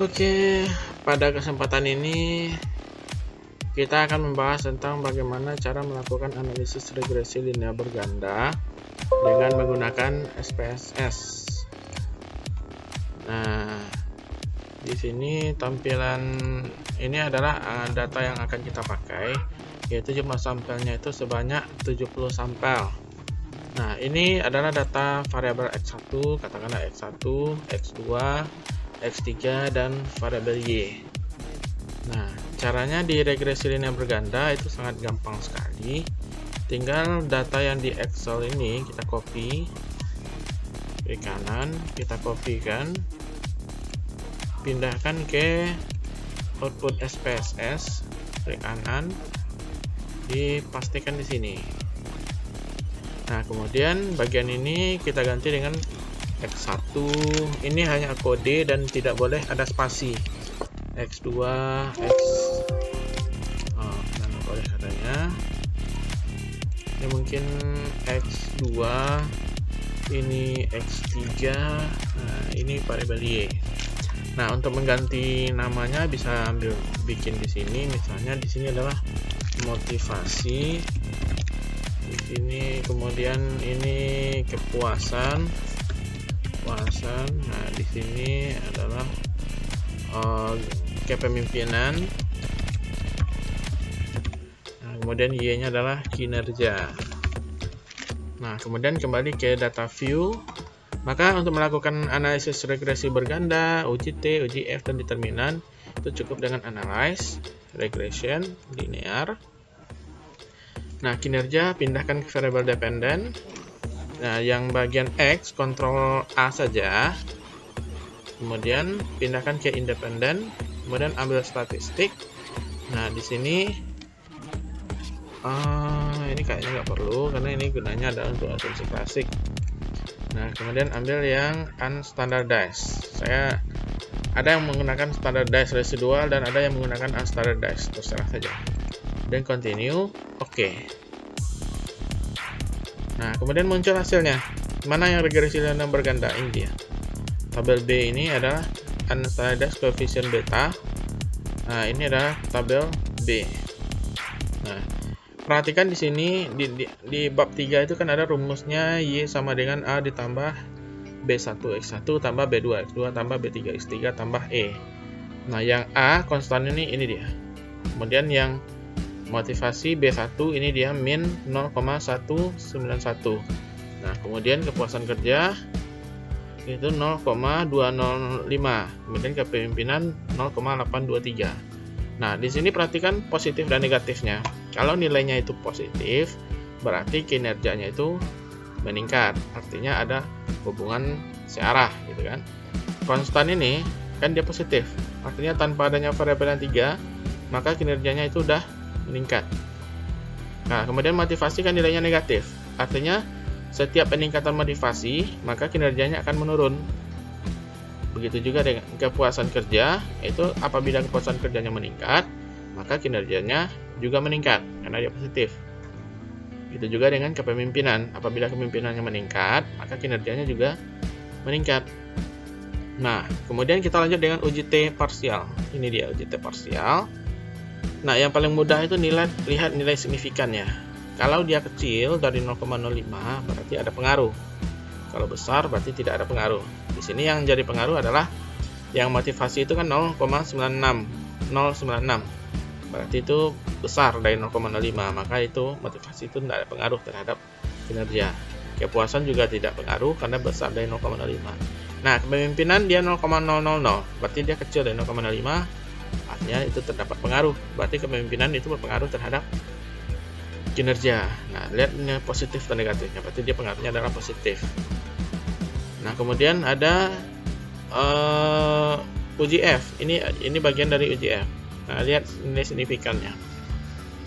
Oke, pada kesempatan ini kita akan membahas tentang bagaimana cara melakukan analisis regresi linear berganda dengan menggunakan SPSS. Nah, di sini tampilan ini adalah data yang akan kita pakai, yaitu jumlah sampelnya itu sebanyak 70 sampel. Nah, ini adalah data variabel X1, katakanlah X1, X2, X3, dan variabel Y. Nah, caranya di regresi linear berganda itu sangat gampang sekali. Tinggal data yang di Excel ini kita copy, klik kanan, kita kopikan, pindahkan ke output SPSS, klik kanan, dipastikan di sini. Nah, kemudian bagian ini kita ganti dengan X1, ini hanya kode dan tidak boleh ada spasi. X2, mana boleh katanya. Ini mungkin X2, ini X3, nah ini variabel Y. Nah, untuk mengganti namanya bisa ambil bikin di sini, misalnya di sini adalah motivasi. Di sini kemudian ini kepuasan. Nah, di sini adalah kepemimpinan. Nah, kemudian Y-nya adalah kinerja. Nah, kemudian kembali ke data view. Maka untuk melakukan analisis regresi berganda, uji T, uji F, dan determinan itu cukup dengan analyze, regression, linear. Nah, kinerja pindahkan ke variable dependent. Nah, yang bagian X kontrol A saja, kemudian pindahkan ke independen, kemudian ambil statistik. Nah, di sini ini kayaknya nggak perlu karena ini gunanya adalah untuk asumsi klasik. Nah, kemudian ambil yang unstandardized. Saya ada yang menggunakan standardized residual dan ada yang menggunakan unstandardized, terserah saja. Dan continue, oke. Nah, kemudian muncul hasilnya. Mana yang regresi linear berganda? Ini dia. Tabel B ini adalah unstandardized coefficient beta. Nah, ini adalah tabel B. Nah, perhatikan di sini di bab 3 itu kan ada rumusnya Y sama dengan A ditambah B1X1 tambah B2X2 tambah B3X3 tambah E. Nah, yang A konstan ini dia. Kemudian yang motivasi B1 ini dia min 0,191. Nah, kemudian kepuasan kerja itu 0,205. Kemudian kepemimpinan 0,823. Nah, di sini perhatikan positif dan negatifnya. Kalau nilainya itu positif, berarti kinerjanya itu meningkat. Artinya ada hubungan searah gitu kan. Konstan ini kan dia positif. Artinya tanpa adanya variabel yang 3, maka kinerjanya itu udah meningkat. Nah, kemudian motivasi kan nilainya negatif. Artinya setiap peningkatan motivasi, maka kinerjanya akan menurun. Begitu juga dengan kepuasan kerja, itu apabila kepuasan kerjanya meningkat, maka kinerjanya juga meningkat karena dia positif. Itu juga dengan kepemimpinan. Apabila kepemimpinannya meningkat, maka kinerjanya juga meningkat. Nah, kemudian kita lanjut dengan uji T parsial. Ini dia uji T parsial. Nah, yang paling mudah itu lihat nilai signifikannya. Kalau dia kecil dari 0,05 berarti ada pengaruh. Kalau besar berarti tidak ada pengaruh. Di sini yang jadi pengaruh adalah yang motivasi itu kan 0,96. Berarti itu besar dari 0,05, maka itu motivasi itu tidak ada pengaruh terhadap kinerja. Kepuasan juga tidak pengaruh karena besar dari 0,05. Nah, kepemimpinan dia 0,000, berarti dia kecil dari 0,05. Artinya itu terdapat pengaruh, berarti kepemimpinan itu berpengaruh terhadap kinerja. Nah, lihat ini positif dan negatifnya, berarti dia pengaruhnya adalah positif. Nah, kemudian ada uji F. Ini bagian dari uji F. Nah, lihat nilai signifikannya.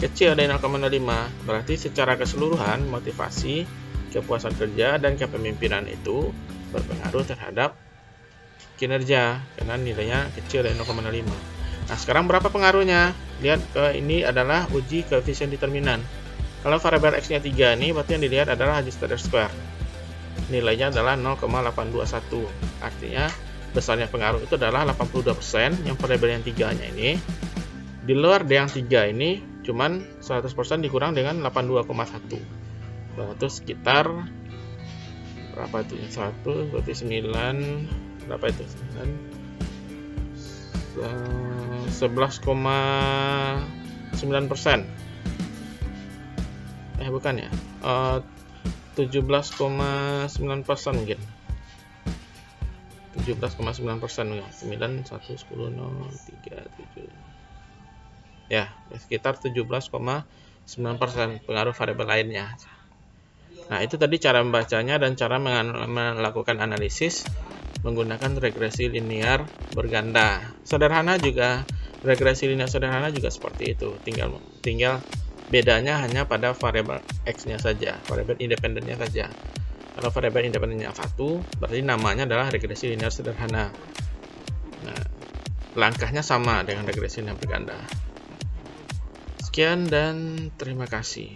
Kecil dari 0,05, berarti secara keseluruhan motivasi, kepuasan kerja, dan kepemimpinan itu berpengaruh terhadap kinerja karena nilainya kecil dari 0,05. Nah, sekarang berapa pengaruhnya? Lihat ini adalah uji koefisien determinan. Kalau variabel X-nya 3 ini, berarti yang dilihat adalah adjusted square. Nilainya adalah 0,821. Artinya besarnya pengaruh itu adalah 82%, yang variabel yang 3-nya ini. Di luar yang 3 ini cuman 100% dikurang dengan 82,1. Itu sekitar berapa itu? 1 berarti 9, berapa itu? 11,9%. Bukan ya. 17,9% mungkin. 17,9% ya. 9, 1, 10, 0, 3, 7. Ya, sekitar 17,9% pengaruh variabel lainnya. Nah, itu tadi cara membacanya dan cara melakukan analisis menggunakan regresi linear berganda. Sederhana juga, regresi linear sederhana juga seperti itu. Tinggal bedanya hanya pada variabel X-nya saja, variabel independennya saja. Kalau variabel independennya 1, berarti namanya adalah regresi linear sederhana. Nah, langkahnya sama dengan regresi linear berganda. Sekian dan terima kasih.